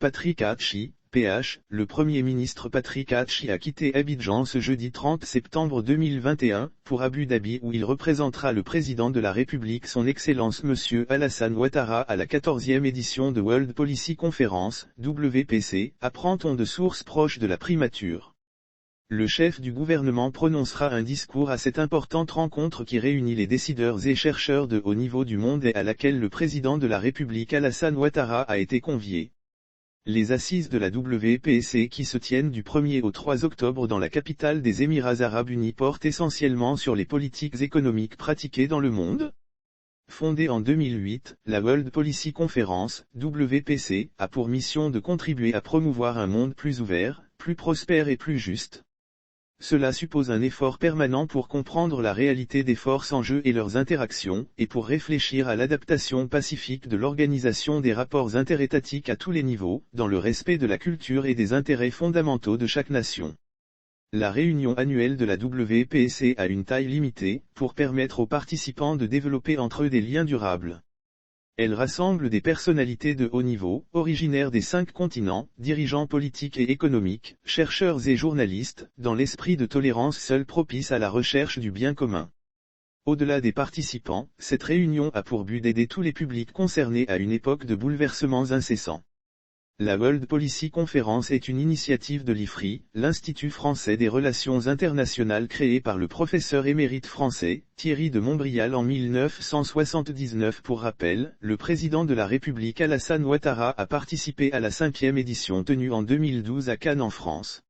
Patrick Hachi, PH, le Premier ministre Patrick Hachi a quitté Abidjan ce jeudi 30 septembre 2021, pour Abu Dhabi où il représentera le président de la République son Excellence Monsieur Alassane Ouattara à la 14e édition de World Policy Conference, WPC, apprend-on de sources proches de la primature. Le chef du gouvernement prononcera un discours à cette importante rencontre qui réunit les décideurs et chercheurs de haut niveau du monde et à laquelle le président de la République Alassane Ouattara a été convié. Les assises de la WPC qui se tiennent du 1er au 3 octobre dans la capitale des Émirats Arabes Unis portent essentiellement sur les politiques économiques pratiquées dans le monde. Fondée en 2008, la World Policy Conference, WPC, a pour mission de contribuer à promouvoir un monde plus ouvert, plus prospère et plus juste. Cela suppose un effort permanent pour comprendre la réalité des forces en jeu et leurs interactions, et pour réfléchir à l'adaptation pacifique de l'organisation des rapports interétatiques à tous les niveaux, dans le respect de la culture et des intérêts fondamentaux de chaque nation. La réunion annuelle de la WPC a une taille limitée, pour permettre aux participants de développer entre eux des liens durables. Elle rassemble des personnalités de haut niveau, originaires des 5 continents, dirigeants politiques et économiques, chercheurs et journalistes, dans l'esprit de tolérance seul propice à la recherche du bien commun. Au-delà des participants, cette réunion a pour but d'aider tous les publics concernés à une époque de bouleversements incessants. La World Policy Conference est une initiative de l'IFRI, l'Institut français des relations internationales créé par le professeur émérite français, Thierry de Montbrial en 1979. Pour rappel, le président de la République Alassane Ouattara a participé à la 5e édition tenue en 2012 à Cannes en France.